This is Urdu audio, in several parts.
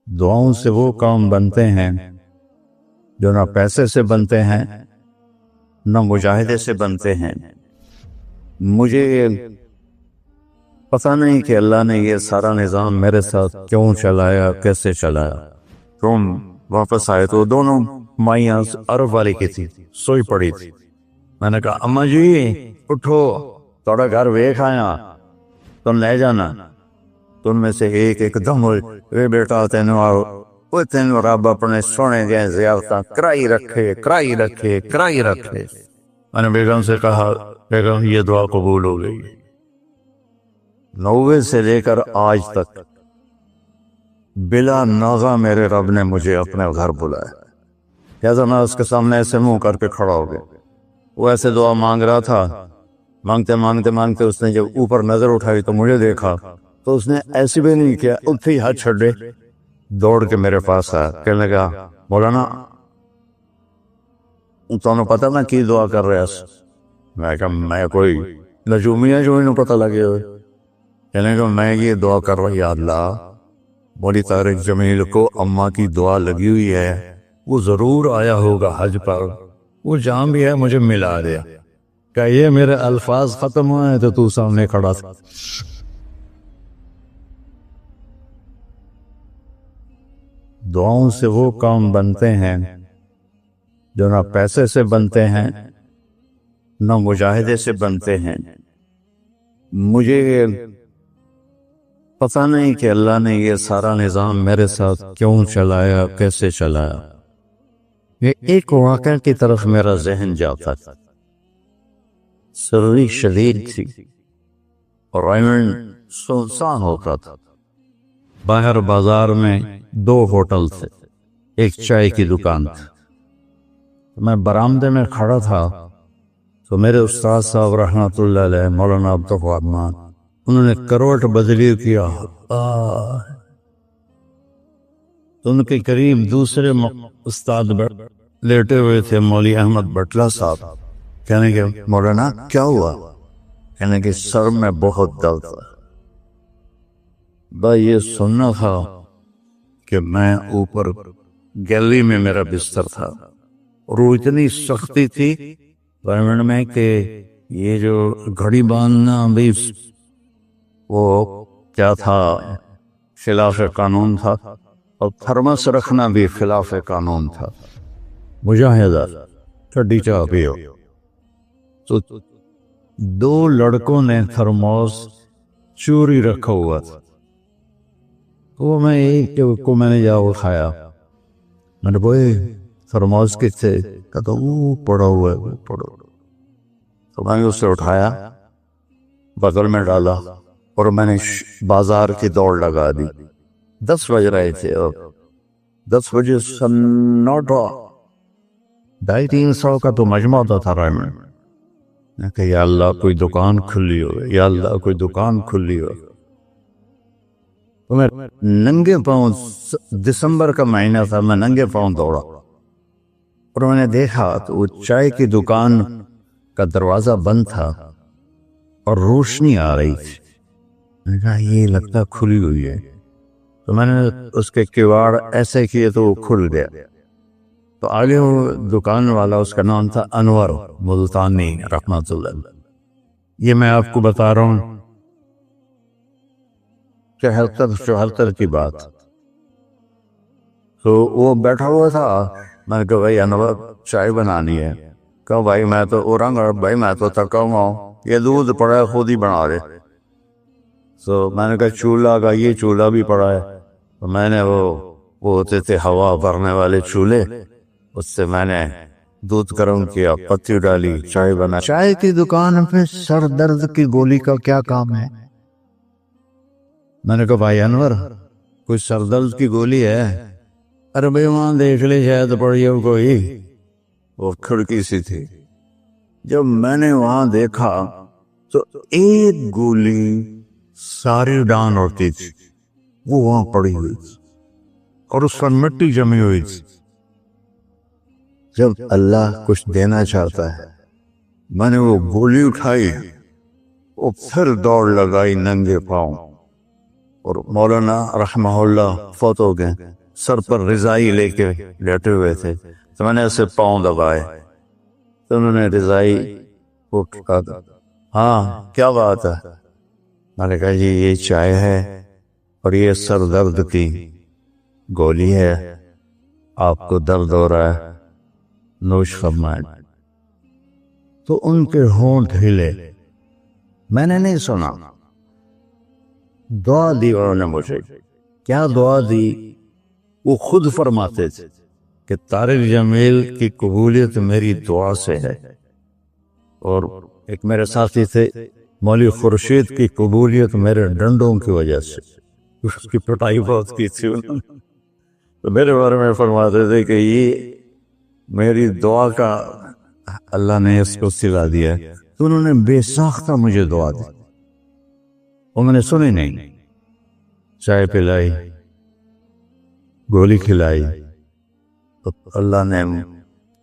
دعاؤں سے وہ کام بنتے ہیں جو نہ پیسے سے بنتے ہیں نہ مجاہدے سے بنتے ہیں۔ مجھے پتہ نہیں کہ اللہ نے یہ سارا نظام میرے ساتھ کیوں چلایا، کیسے چلایا۔ تم واپس آئے تو دونوں مائیاں عرب والی کی تھی، سوئی پڑی تھی۔ میں نے کہا اماں جی اٹھو، تھوڑا گھر ویکھ آیا، تم لے جانا۔ تو ان میں سے ایک دم ہوئی، اے بیٹا تینوں رب اپنے سونے دیا زیارتاں کرائی رکھے۔ میں نے بیگم سے کہا بیگم یہ دعا قبول ہو گئی۔ 90 سے لے کر آج تک بلا ناغہ میرے رب نے مجھے اپنے گھر بلایا۔ لہٰذا میں اس کے سامنے ایسے منہ کر کے کھڑا ہو گیا۔ وہ ایسے دعا مانگ رہا تھا، مانگتے اس نے جب اوپر نظر اٹھائی تو مجھے دیکھا تو اس نے ایسی بھی نہیں کیا، اتھے ہی ہاتھ چھڑے دوڑ کے میرے پاس آیا، کہنے لگا مولانا تمہیں پتہ نہ کی دعا کر رہے اس؟ میں کہا میں کوئی نجومیہ جو انہوں پتہ لگے ہوئے۔ کہنے لگا میں یہ دعا کر رہا، یا اللہ مولی طارق جمیل کو اماں کی دعا لگی ہوئی ہے، وہ ضرور آیا ہوگا حج پر، وہ جہاں بھی ہے مجھے ملا دیا۔ کہ یہ میرے الفاظ ختم ہوئے تو تو سامنے کھڑا تھا۔ دعاؤں سے وہ کام بنتے ہیں جو نہ پیسے سے بنتے ہیں نہ مجاہدے سے بنتے ہیں۔ مجھے پتہ نہیں کہ اللہ نے یہ سارا نظام میرے ساتھ کیوں چلایا، کیسے چلایا۔ یہ ایک واقعہ کی طرف میرا ذہن جاتا تھا۔ سردی شدید تھی اور آئلینڈ سنسان ہوتا تھا۔ باہر بازار میں 2 ہوٹل تھے، ایک چائے کی دکان تھی۔ میں برآمدے میں کھڑا تھا تو میرے استاد صاحب رحمۃ اللہ علیہ مولانا عبدالرحمان انہوں نے کروٹ بدلی کیا۔ تو ان کے قریب دوسرے استاد لیٹے ہوئے تھے، مولوی احمد بٹلہ صاحب۔ کہنے کہ مولانا کیا ہوا؟ کہنے کہ سر میں بہت درد ہے۔ بھائی یہ سننا تھا کہ میں اوپر گیلری میں میرا بستر تھا اور وہ اتنی سختی تھی گورنمنٹ میں کہ یہ جو گھڑی باندھنا بھی وہ کیا تھا، خلاف قانون تھا، اور تھرمس رکھنا بھی خلاف قانون تھا۔ مجاہدہ ٹھڈی چاہ پیو۔ تو 2 لڑکوں نے تھرموس چوری رکھا ہوا تھا، وہ میں ایک کو میں نے جا اٹھایا، میں نے بوئے تھرموس کس سے؟ کہتا وہ پڑا ہوا ہے، وہ پڑا۔ تو میں نے اسے اٹھایا، بغل میں ڈالا اور میں نے بازار کی دوڑ لگا دی۔ 10 بج رہے تھے اور 10 بجے سناٹا 250-300 کا تو مجمع ہوتا تھا رائے میں۔ میں کہ یا اللہ کوئی دکان کھلی ہو، یا اللہ کوئی دکان کھلی ہو۔ تو میں ننگے پاؤں، دسمبر کا مہینہ تھا، میں ننگے پاؤں دوڑا اور میں نے دیکھا تو وہ چائے کی دکان کا دروازہ بند تھا اور روشنی آ رہی تھی۔ میں نے کہا یہ لگتا کھلی ہوئی ہے، تو میں نے اس کے کیواڑ ایسے کیے تو وہ کھل گیا۔ تو آگے وہ دکان والا، اس کا نام تھا انور ملتانی رحمۃ اللہ۔ یہ میں آپ کو بتا رہا ہوں 74 کی بات۔ تو وہ بیٹھا ہوا تھا، میں نے کہا بھائی انور چائے بنانی ہے۔ کہا بھائی میں تو اورنگ بھائی میں تو تھکا ہوا ہوں، یہ دودھ پڑا ہے خود ہی بنا دے۔ تو میں نے کہا چولہا کا یہ چولہا بھی پڑا ہے۔ تو میں نے وہ ہوتے تھے ہوا بھرنے والے چولہے، اس سے میں نے دودھ گرم کیا، پتی ڈالی، چائے بنا۔ چائے کی دکان پہ سر درد کی گولی کا کیا کام ہے؟ میں نے کہا بھائی انور کوئی سر درد کی گولی ہے؟ ارے بھائی وہاں دیکھ لے شاید پڑی ہو کوئی، وہ کھڑکی سی تھی۔ جب میں نے وہاں دیکھا تو ایک گولی ساری ڈان ہوتی تھی، وہ وہاں پڑی ہوئی تھی اور اس پر مٹی جمی ہوئی تھی۔ جب اللہ کچھ دینا چاہتا ہے، میں نے وہ گولی اٹھائی اور پھر دوڑ لگائی ننگے پاؤں اور مولانا رحمہ اللہ فوت ہو گئے، سر پر رضائی لے کے لیٹے ہوئے تھے، تو میں نے اسے پاؤں دبائے تو انہوں نے رضائی کو کہا، ہاں کیا بات ہے؟ میں نے کہا جی یہ چائے ہے اور یہ سر درد کی گولی ہے، آپ کو درد ہو رہا ہے، نوش فرمائیں۔ تو ان کے ہونٹ ہلے، میں نے نہیں سنا، دعا دی انہوں نے مجھے۔ کیا دعا دی؟ وہ خود فرماتے تھے کہ طارق جمیل کی قبولیت میری دعا سے ہے، اور ایک میرے ساتھی تھے مولوی خورشید کی قبولیت میرے ڈنڈوں کی وجہ سے، اس کی پٹائی بہت کی تھی انہوں نے، تو میرے بارے میں فرماتے تھے کہ یہ میری دعا کا اللہ نے اس کو سلا دیا ہے۔ تو انہوں نے بے ساختہ مجھے دعا دی، وہ میں نے سنی نہیں، چائے پلائی، گولی کھلائی، تو اللہ نے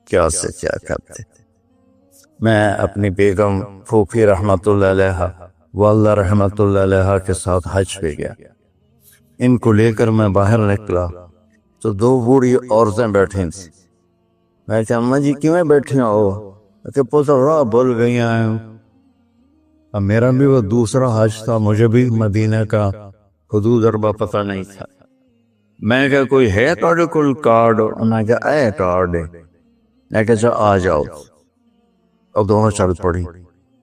کیا سے کیا کرتے۔ میں اپنی بیگم پھوپھی رحمت اللہ علیہ، والدہ رحمت اللہ علیہ کے ساتھ حج پہ گیا، ان کو لے کر میں باہر نکلا تو دو بوڑھی عورتیں بیٹھی تھیں۔ میں کہا اماں جی کیوں بیٹھی ہو؟ کہ پوتا راہ بھول گئی ہیں۔ اب میرا بھی وہ دوسرا حج تھا، مجھے بھی مدینہ کا حدود اربع پتہ نہیں تھا۔ میں کہا کوئی ہے تھوڑے کول کارڈ؟ انہوں نے کہا اے کارڈ ہے۔ میں کہا آ جاؤ، اور دونوں چل پڑی۔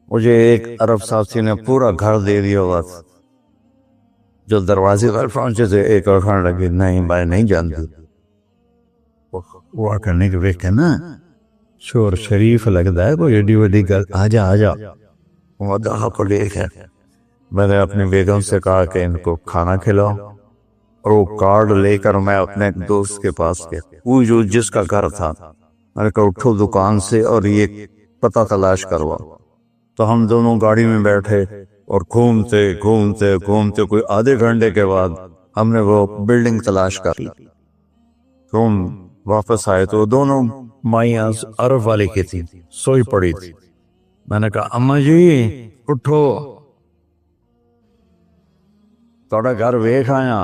مجھے ایک عرب ساتھی نے پورا گھر دے دیا ہوا تھا، جو دروازے پر پہنچے تھے ایک اور کھانے لگی، نہیں میں نہیں جانتی۔ وہ کرنے کے ویکھے نا شور شریف لگتا ہے، کوئی ایڈی وڈی گل، آ جا آ جا۔ وہ دہا کو لے کے میں نے اپنی بیگم سے کہا کہ ان کو کھانا کھلاؤ، اور وہ کارڈ لے کر میں اپنے ایک دوست کے پاس گیا، وہ جو جس کا گھر تھا۔ میں نے کہا اٹھو دکان سے اور یہ پتہ تلاش کرواؤ۔ تو ہم دونوں گاڑی میں بیٹھے اور گھومتے گھومتے گھومتے کوئی آدھے گھنٹے کے بعد ہم نے وہ بلڈنگ تلاش کر لی۔ تو ہم واپس آئے تو دونوں مائیاں عرب والے کی تھی، سوئی پڑی تھی۔ میں نے کہا اماں جی اٹھو، تھوڑا گھر ویکھ آیا،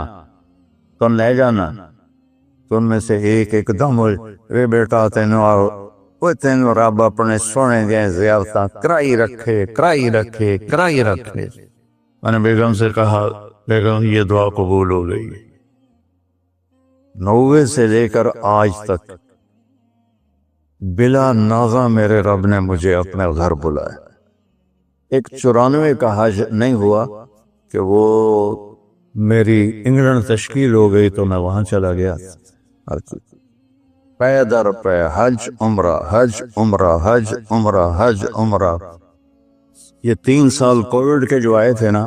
تو لے جانا۔ تو ان میں سے ایک دم وے بیٹا تینوں رب اپنے سونے دیا زیارتاں کرائی رکھے کرائی رکھے کرائی رکھے۔ میں نے بیگم سے کہا بیگم یہ دعا قبول ہو گئی۔ 90 سے لے کر آج تک بلا ناغہ میرے رب نے مجھے اپنے گھر بلایا۔ ایک 94 کا حج نہیں ہوا کہ وہ میری انگلینڈ تشکیل ہو گئی تو میں وہاں چلا گیا، پے در پے حج عمرہ حج عمرہ حج عمرہ حج عمرہ۔ یہ 3 سال کووڈ کے جو آئے تھے نا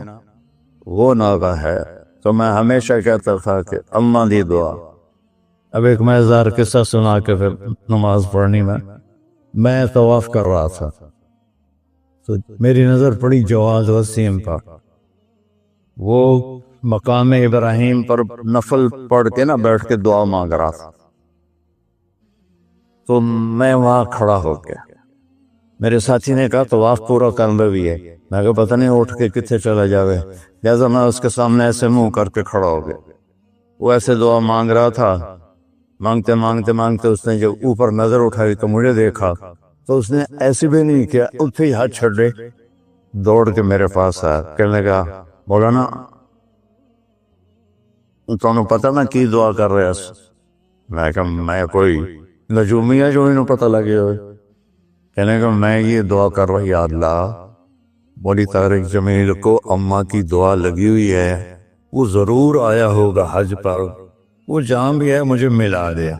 وہ ناغہ ہے۔ تو میں ہمیشہ کہتا تھا کہ اماں دی دعا۔ اب ایک مزار قصہ سنا کے پھر نماز پڑھنی میں طواف کر رہا تھا تو میری نظر پڑی جواز وسیم پر، وہ مقام ابراہیم پر نفل پڑھ کے نا بیٹھ کے دعا مانگ رہا تھا۔ تو میں وہاں کھڑا ہو گیا، میرے ساتھی نے کہا طواف پورا کرنا بھی ہے۔ میں کہا پتہ نہیں اٹھ کے کتنے چلا جاوے، لہذا میں اس کے سامنے ایسے منہ کر کے کھڑا ہو گیا۔ وہ ایسے دعا مانگ رہا تھا، مانگتے مانگتے مانگتے اس نے جب اوپر نظر اٹھائی تو مجھے دیکھا، تو اس نے ایسے بھی نہیں کیا، اتھے ہی ہاتھ چھڑے دوڑ کے میرے پاس آیا، کہنے لگا مولانا تمہیں پتہ نہ کی دعا کر رہے اس؟ میں کہا میں کوئی نجومی ہے جو انہوں پتہ لگے ہوئے؟ کہنے لگا میں یہ دعا کر رہا، یا اللہ مولی طارق جمیل کو اماں کی دعا لگی ہوئی ہے، وہ ضرور آیا ہوگا حج پر، وہ جہاں بھی ہے مجھے ملا دیا۔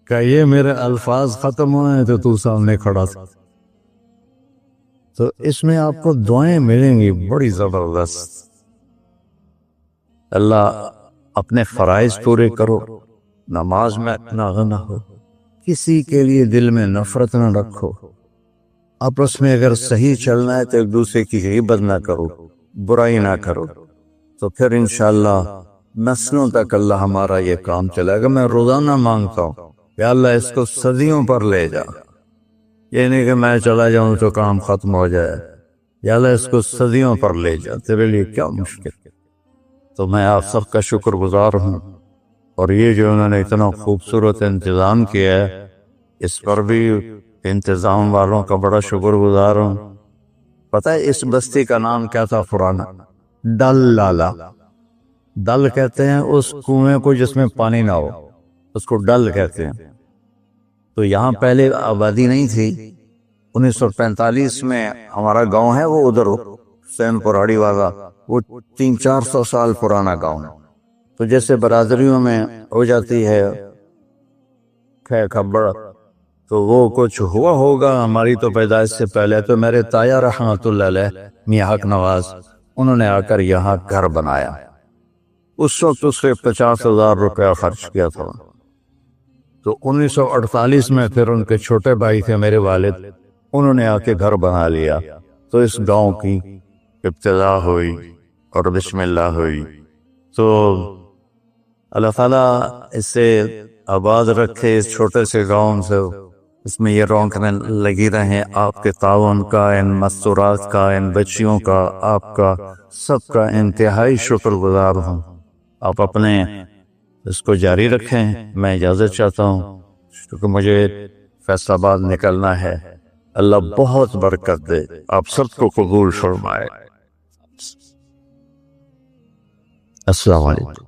کہ یہ میرے الفاظ ختم ہوئے تو تو سامنے کھڑا تھا۔ تو اس میں آپ کو دعائیں ملیں گی بڑی زبردست۔ اللہ اپنے فرائض پورے کرو، نماز میں ناغہ نہ ہو، کسی کے لیے دل میں نفرت نہ رکھو، آپس میں اگر صحیح چلنا ہے تو ایک دوسرے کی غیبت نہ کرو، برائی نہ کرو، تو پھر انشاءاللہ نسلوں تک اللہ ہمارا یہ کام چلے گا۔ میں روزانہ مانگتا ہوں کہ اللہ اس کو صدیوں پر لے جا، یہ نہیں کہ میں چلا جاؤں تو کام ختم ہو جائے، یا اللہ اس کو صدیوں پر لے جا، تیرے لیے کیا مشکل۔ تو میں آپ سب کا شکر گزار ہوں، اور یہ جو انہوں نے اتنا خوبصورت انتظام کیا ہے اس پر بھی انتظام والوں کا بڑا شکر گزار ہوں۔ پتہ ہے اس بستی کا نام کیا تھا پرانا؟ ڈل لالا۔ ڈل کہتے ہیں اس کنویں کو جس میں پانی نہ ہو، اس کو ڈل کہتے ہیں۔ تو یہاں پہلے آبادی نہیں تھی۔ 1945 میں ہمارا گاؤں ہے وہ ادھر حسین پراڑی والا، وہ 300-400 سال پرانا گاؤں ہے۔ تو جیسے برادریوں میں ہو جاتی ہے خبر، تو وہ کچھ ہوا ہوگا ہماری تو پیدائش سے پہلے۔ تو میرے تایا رحمت اللہ علیہ میاں حق نواز، انہوں نے آ کر یہاں گھر بنایا۔ اس وقت اس سے 50,000 روپیہ خرچ کیا تھا۔ تو 1948 میں پھر ان کے چھوٹے بھائی تھے میرے والد، انہوں نے آ کے گھر بنا لیا۔ تو اس گاؤں کی ابتدا ہوئی اور بسم اللہ ہوئی۔ تو اللہ تعالیٰ اس سے آباد رکھے، اس چھوٹے سے گاؤں سے اس میں یہ رونقیں لگی رہیں۔ آپ کے تعاون کا، ان مستورات کا، ان بچیوں کا، آپ کا سب کا انتہائی شکر گزار ہوں۔ آپ اپنے اس کو جاری رکھیں۔ میں اجازت چاہتا ہوں کیونکہ مجھے فیصل آباد نکلنا ہے۔ اللہ بہت برکت دے، آپ سب کو قبول فرمائے۔ السلام علیکم۔